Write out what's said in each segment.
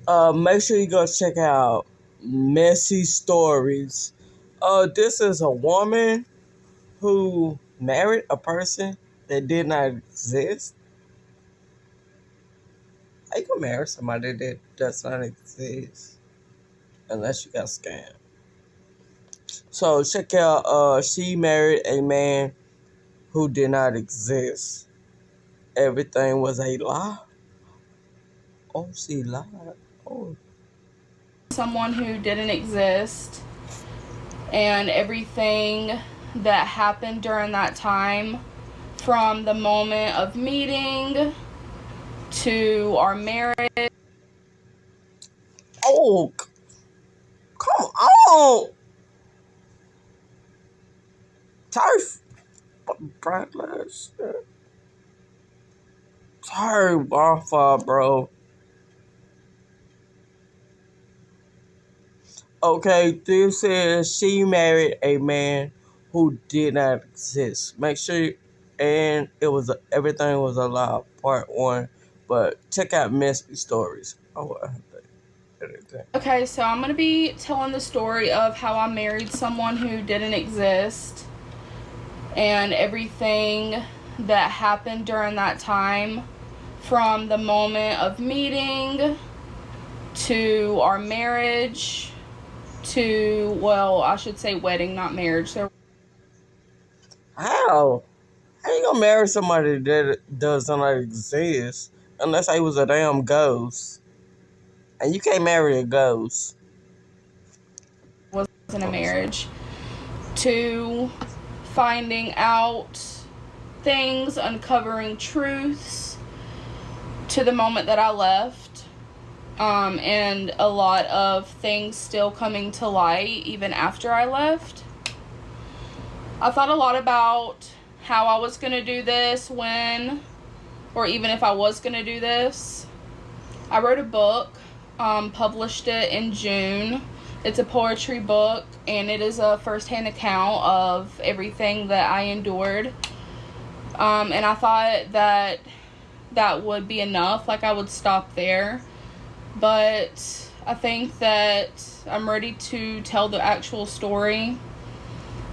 Make sure you go check out Messy Stories. This is a woman who married a person that did not exist. How you gonna marry somebody that does not exist unless you got scammed? So check out. She married a man who did not exist. Everything was a lie. Oh, she lied. Oh, Someone who didn't exist, and everything that happened during that time, from the moment of meeting to our marriage. oh, come on, turf. Backlash. Sorry, Wi-Fi, bro. Okay, this says she married a man who did not exist. Make sure, and everything was a lie. Part one, but check out Messy Stories. Oh, I have everything. Okay, so I'm going to be telling the story of how I married someone who didn't exist, and everything that happened during that time, from the moment of meeting to our marriage to, well, I should say wedding, not marriage. How? How you gonna marry somebody that does not exist unless they was a damn ghost? And you can't marry a ghost. Wasn't a marriage, to finding out things, uncovering truths, to the moment that I left, and a lot of things still coming to light even after I left. I thought a lot about how I was going to do this, when, or even if I was going to do this. I wrote a book, published it in June. It's a poetry book, and it is a first-hand account of everything that I endured. And I thought that that would be enough, like I would stop there. But I think that I'm ready to tell the actual story.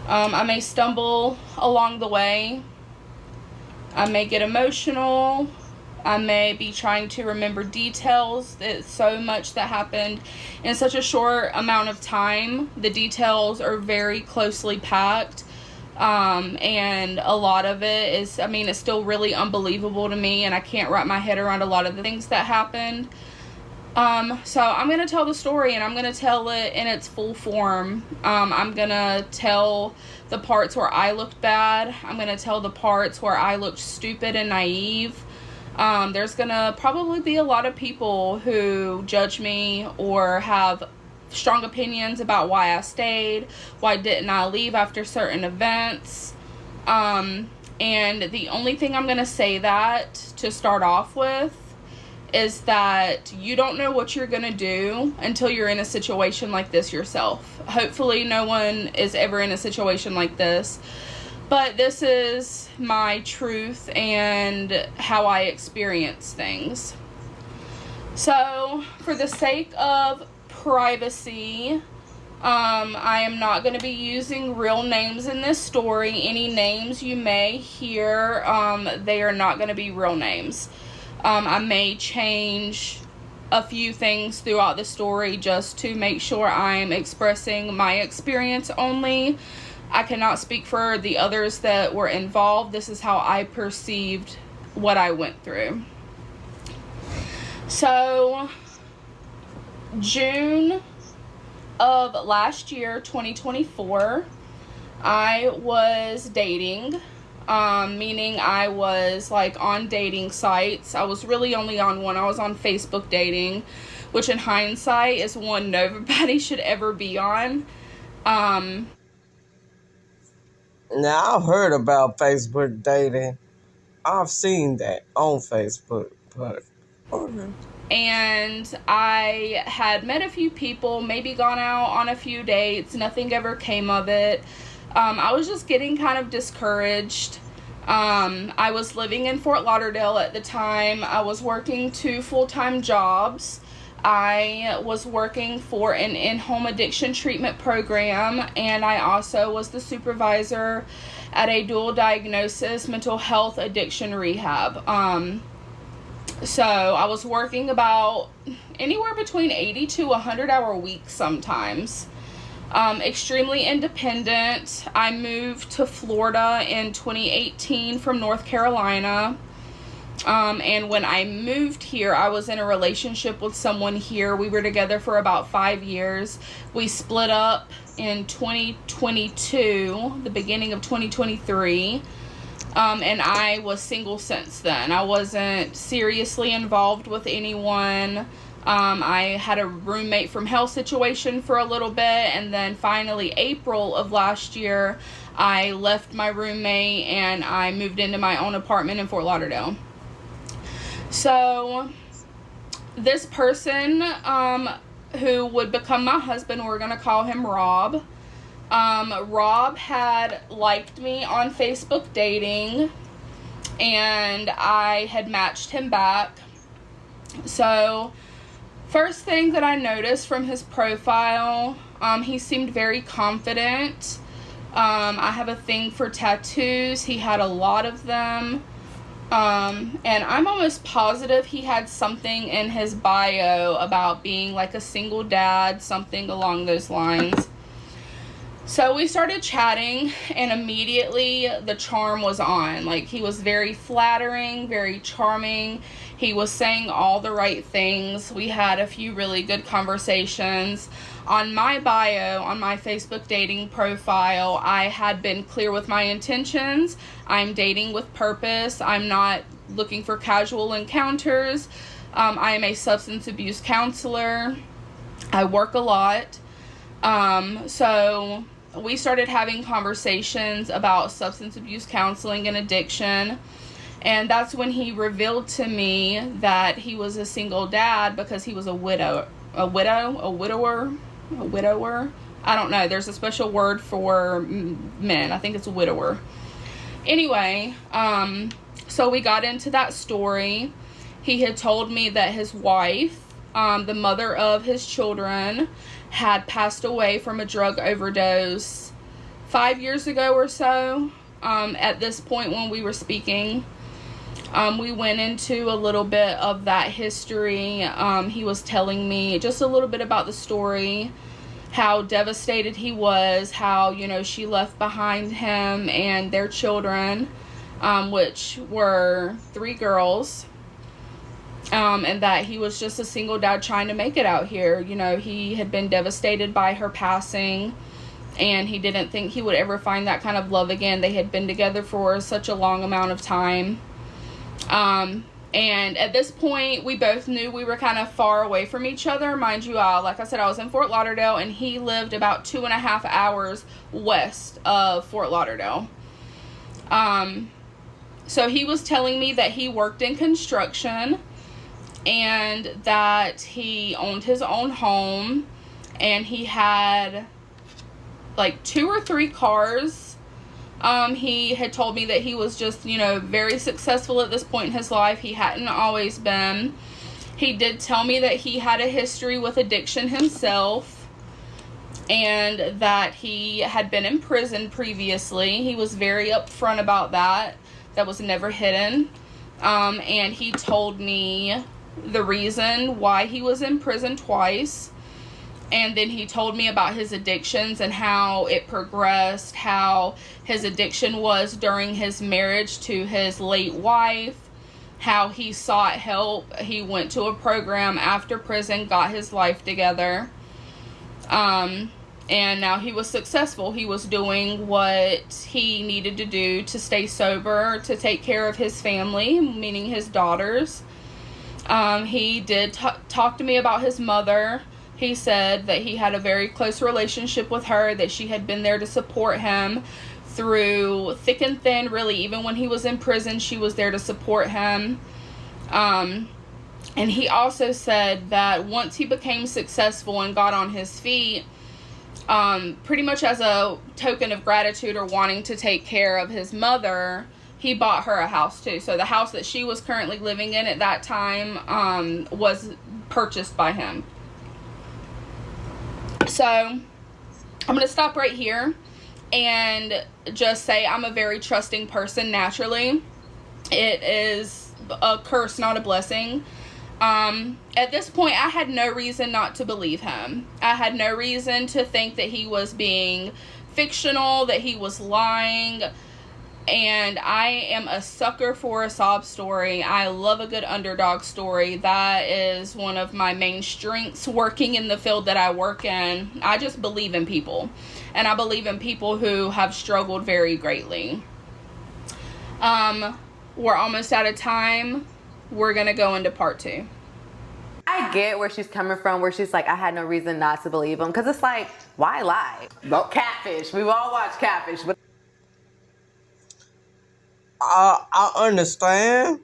I may stumble along the way. I may get emotional. I may be trying to remember details. It's so much that happened in such a short amount of time. The details are very closely packed. And a lot of it is, it's still really unbelievable to me, and I can't wrap my head around a lot of the things that happened. So I'm going to tell the story, and I'm going to tell it in its full form. I'm going to tell the parts where I looked bad. I'm going to tell the parts where I looked stupid and naive. There's going to probably be a lot of people who judge me or have strong opinions about why I stayed, why didn't I leave after certain events. And the only thing I'm going to say that to start off with is that you don't know what you're going to do until you're in a situation like this yourself. Hopefully no one is ever in a situation like this, but this is my truth and how I experience things. So, for the sake of privacy, I am not going to be using real names in this story. Any names you may hear, they are not going to be real names. I may change a few things throughout the story just to make sure I'm expressing my experience only. I cannot speak for the others that were involved. This is how I perceived what I went through. So, June of last year, 2024, I was dating. Meaning I was on dating sites. I was really only on one. I was on Facebook dating, which in hindsight is one nobody should ever be on. Now I've heard about Facebook dating. I've seen that on Facebook, but okay. And I had met a few people, maybe gone out on a few dates. Nothing ever came of it. I was just getting kind of discouraged. I was living in Fort Lauderdale at the time. I was working 2 full-time jobs. I was working for an in-home addiction treatment program, and I also was the supervisor at a dual diagnosis mental health addiction rehab. So I was working about anywhere between 80 to 100 hour weeks sometimes. Extremely independent. I moved to Florida in 2018 from North Carolina. And when I moved here, I was in a relationship with someone here. We were together for about 5 years. We split up in 2022, the beginning of 2023. And I was single since then. I wasn't seriously involved with anyone. I had a roommate from hell situation for a little bit, and then finally April of last year, I left my roommate and I moved into my own apartment in Fort Lauderdale. So this person who would become my husband, we're going to call him Rob. Rob had liked me on Facebook dating, and I had matched him back. So first thing that I noticed from his profile, he seemed very confident. I have a thing for tattoos. He had a lot of them. And I'm almost positive he had something in his bio about being like a single dad, something along those lines. So we started chatting, and immediately the charm was on. Like, he was very flattering, very charming. He was saying all the right things. We had a few really good conversations. On my bio, on my Facebook dating profile, I had been clear with my intentions. I'm dating with purpose. I'm not looking for casual encounters. I am a substance abuse counselor. I work a lot. So we started having conversations about substance abuse counseling and addiction. And that's when he revealed to me that he was a single dad because he was a widower. I don't know. There's a special word for men. I think it's a widower. Anyway, so we got into that story. He had told me that his wife, the mother of his children, had passed away from a drug overdose 5 years ago or so. At this point when we were speaking, we went into a little bit of that history. He was telling me just a little bit about the story, how devastated he was, how, she left behind him and their children, which were 3 girls, and that he was just a single dad trying to make it out here. He had been devastated by her passing, and he didn't think he would ever find that kind of love again. They had been together for such a long amount of time. And at this point, we both knew we were kind of far away from each other. Mind you, like I said, I was in Fort Lauderdale, and he lived about 2.5 hours west of Fort Lauderdale. So he was telling me that he worked in construction, and that he owned his own home, and he had like 2 or 3 cars. He had told me that he was just, very successful at this point in his life. He hadn't always been. He did tell me that he had a history with addiction himself, and that he had been in prison previously. He was very upfront about that. That was never hidden. And he told me the reason why he was in prison twice. And then he told me about his addictions and how it progressed, how his addiction was during his marriage to his late wife, how he sought help. He went to a program after prison, got his life together. And now he was successful. He was doing what he needed to do to stay sober, to take care of his family, meaning his daughters. He did talk to me about his mother. He said that he had a very close relationship with her, that she had been there to support him through thick and thin. Really, even when he was in prison, she was there to support him. And he also said that once he became successful and got on his feet, pretty much as a token of gratitude or wanting to take care of his mother, he bought her a house too. So the house that she was currently living in at that time was purchased by him. So I'm going to stop right here and just say I'm a very trusting person naturally. It is a curse, not a blessing. At this point, I had no reason not to believe him. I had no reason to think that he was being fictional, that he was lying. And I am a sucker for a sob story. I love a good underdog story. That is one of my main strengths working in the field that I work in. I just believe in people. And I believe in people who have struggled very greatly. We're almost out of time. We're going to go into part 2. I get where she's coming from, where she's like, I had no reason not to believe him. Because it's like, why lie? Nope. Catfish. We've all watched Catfish. But I understand.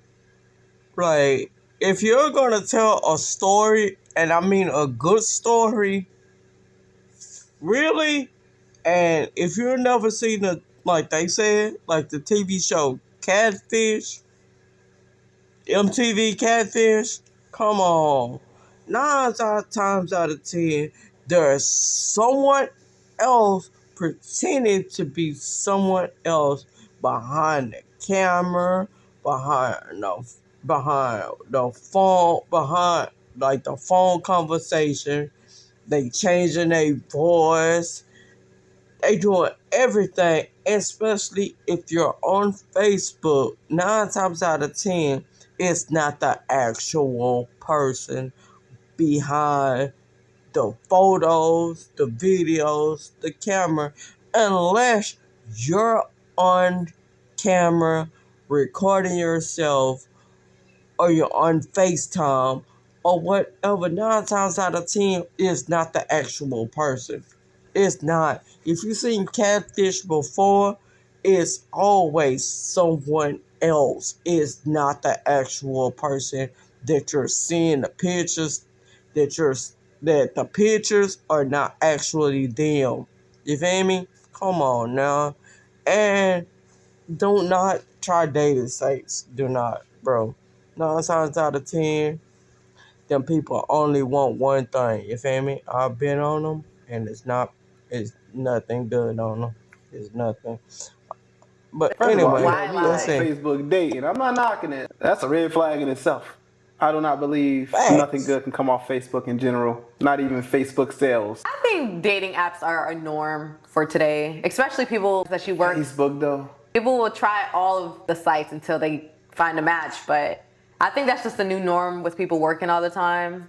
Like, if you're gonna tell a story, and I mean a good story, really, and if you've never seen the, like they said, like the TV show Catfish, MTV Catfish, come on. 9 times out of 10, there's someone else pretending to be someone else behind the camera, behind the phone, behind like the phone conversation. They changing their voice. They doing everything, especially if you're on Facebook. 9 times out of 10, it's not the actual person behind the photos, the videos, the camera, unless you're on camera recording yourself or you're on FaceTime or whatever. 9 times out of 10 is not the actual person. It's not. If you've seen Catfish before, it's always someone else. It's not the actual person that you're seeing the pictures, that the pictures are not actually them. You feel me? Come on now. And do not try dating sites. Do not, bro. 9 times out of 10, them people only want one thing. You feel me? I've been on them, and it's nothing good on them. It's nothing. But First of all, anyway, why lie? that's it. Facebook dating. I'm not knocking it. That's a red flag in itself. I do not believe Facts. nothing good can come off Facebook in general. Not even Facebook sales. I think dating apps are a norm for today, especially people that you work. Facebook though. People will try all of the sites until they find a match, but I think that's just the new norm with people working all the time.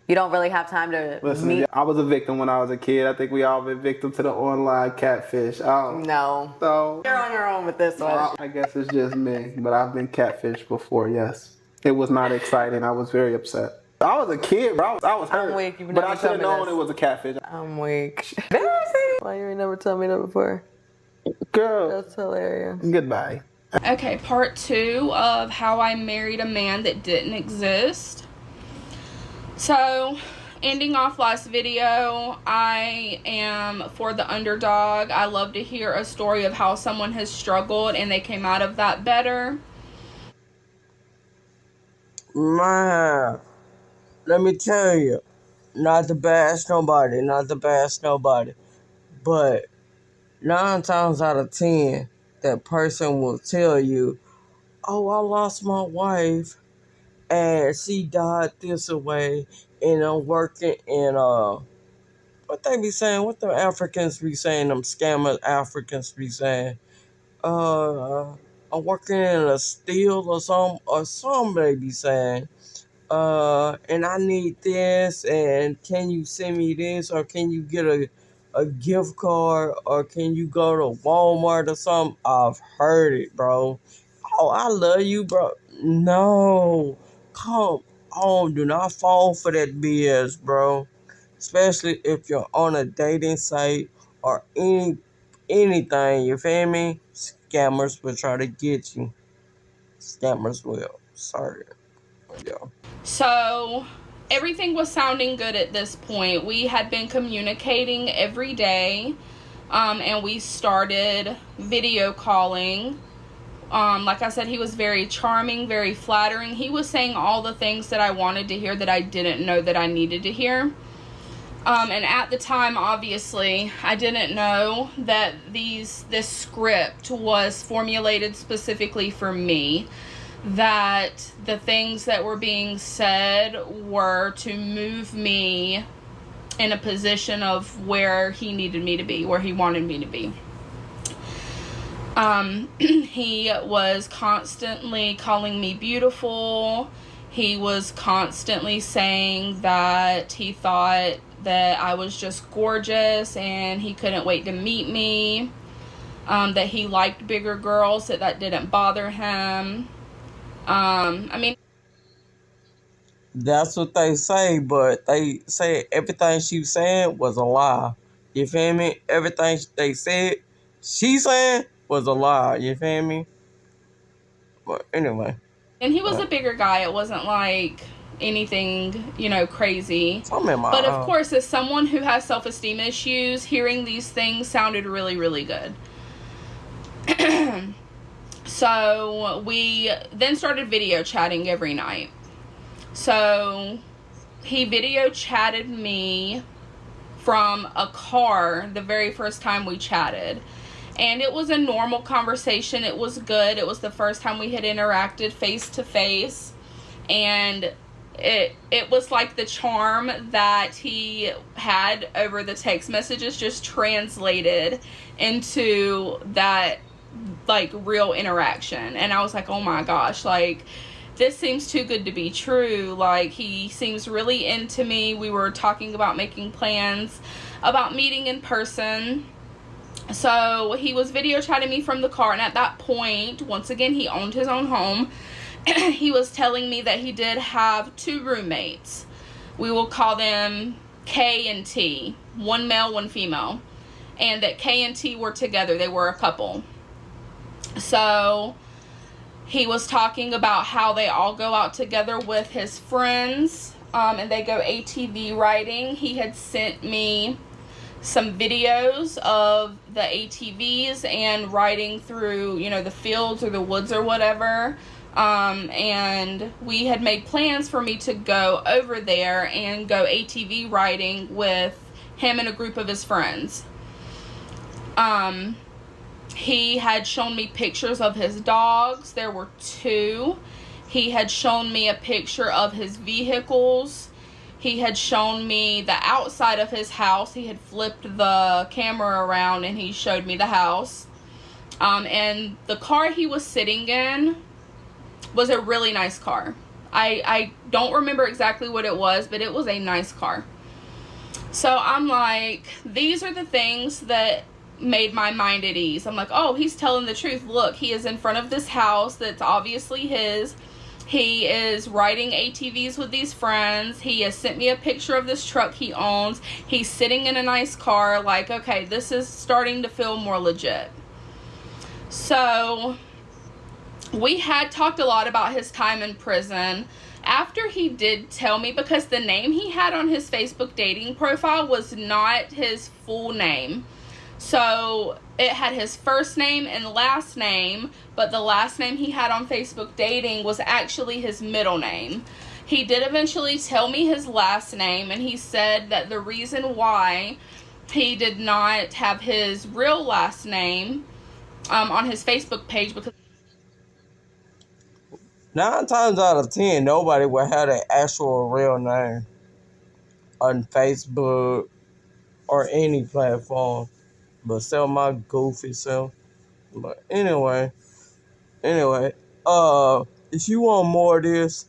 You don't really have time to Listen, meet. I was a victim when I was a kid. I think we all been victim to the online catfish. No. So You're on your own with this one. well, I guess it's just me, but I've been catfished before. Yes, it was not exciting. I was very upset. I was a kid, bro. I was hurt. I'm weak. You've But never I should told have me known this. it was a catfish. I'm weak. Embarrassing. Why you ain't never told me that before? Girl, That's hilarious. goodbye. Okay, part 2 of how I married a man that didn't exist. So, ending off last video, I am for the underdog. I love to hear a story of how someone has struggled and they came out of that better. Man, let me tell you, not to bash nobody, but 9 times out of 10, that person will tell you, oh, I lost my wife, and she died this way, and I'm working in, what they be saying, what the Africans be saying, them scammer Africans be saying, I'm working in a steel or some they be saying, and I need this, and can you send me this, or can you get a gift card, or can you go to Walmart or something? I've heard it, bro. Oh, I love you, bro. No, come on, do not fall for that BS, bro. Especially if you're on a dating site or anything, you feel me? Scammers will try to get you. Scammers will. Sorry. Yeah. So, everything was sounding good at this point. We had been communicating every day, and we started video calling Like I said, he was very charming, very flattering. He was saying all the things that I wanted to hear that I didn't know that I needed to hear. And at the time, obviously, I didn't know that this script was formulated specifically for me. That the things that were being said were to move me in a position of where he needed me to be, where he wanted me to be. He was constantly calling me beautiful. He was constantly saying that he thought that I was just gorgeous and he couldn't wait to meet me. That he liked bigger girls, that didn't bother him. I mean, That's what they say, but they say everything she was saying was a lie. You feel me? Everything they said, she saying was a lie. You feel me? But anyway. and he was a bigger guy. It wasn't like anything, crazy. But of course, as someone who has self-esteem issues, hearing these things sounded really, really good. So we then started video chatting every night. So he video chatted me from a car the very first time we chatted. And it was a normal conversation. It was good. It was the first time we had interacted face to face. And it was like the charm that he had over the text messages just translated into that like real interaction. And I was like, oh my gosh, like this seems too good to be true. Like he seems really into me. We were talking about making plans about meeting in person. So he was video chatting me from the car, and at that point, once again, he owned his own home. He was telling me that he did have 2 roommates. We will call them K and T, one male, one female, and that K and T were together. They were a couple. So he was talking about how they all go out together with his friends, and they go ATV riding. He had sent me some videos of the ATVs and riding through, the fields or the woods or whatever. And we had made plans for me to go over there and go ATV riding with him and a group of his friends. He had shown me pictures of his dogs. There were 2. He had shown me a picture of his vehicles. He had shown me the outside of his house. He had flipped the camera around and he showed me the house. And the car he was sitting in was a really nice car. I don't remember exactly what it was, but it was a nice car. So I'm like, these are the things that made my mind at ease. I'm like, oh, he's telling the truth. Look, he is in front of this house that's obviously his. He is riding ATVs with these friends. He has sent me a picture of this truck he owns. He's sitting in a nice car. Like, okay, this is starting to feel more legit. So we had talked a lot about his time in prison. After he did tell me, because the name he had on his Facebook dating profile was not his full name. So it had his first name and last name, but the last name he had on Facebook dating was actually his middle name. He did eventually tell me his last name, and he said that the reason why he did not have his real last name on his Facebook page, because 9 times out of 10, nobody will have their actual real name on Facebook or any platform. But sell my goofy self. But anyway, if you want more of this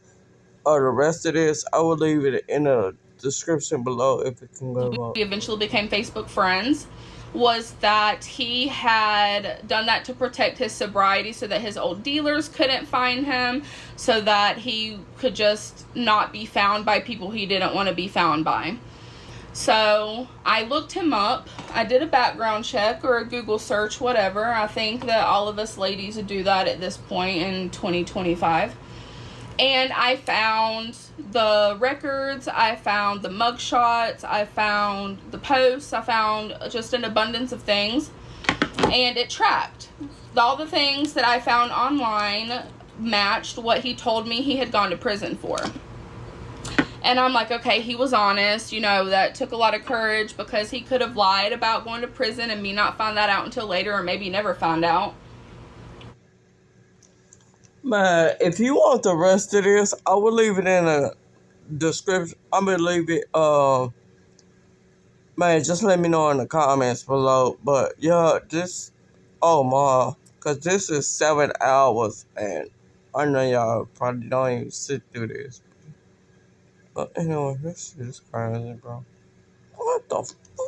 or the rest of this, I will leave it in the description below if it can go up. we eventually became Facebook friends, was that he had done that to protect his sobriety so that his old dealers couldn't find him, so that he could just not be found by people he didn't want to be found by. So I looked him up. I did a background check or a Google search, whatever. I think that all of us ladies do that at this point in 2025. And I found the records, I found the mugshots, I found the posts, I found just an abundance of things. And it tracked. all the things that I found online matched what he told me he had gone to prison for. And I'm like, okay, he was honest. You know, that took a lot of courage, because he could have lied about going to prison and me not find that out until later, or maybe never find out. Man, if you want the rest of this, I will leave it in the description. I'm gonna leave it. Man, just let me know in the comments below. But yeah, this. Oh my, cause this is 7 hours, and I know y'all probably don't even sit through this. But anyway, this shit is crazy, bro. What the fuck?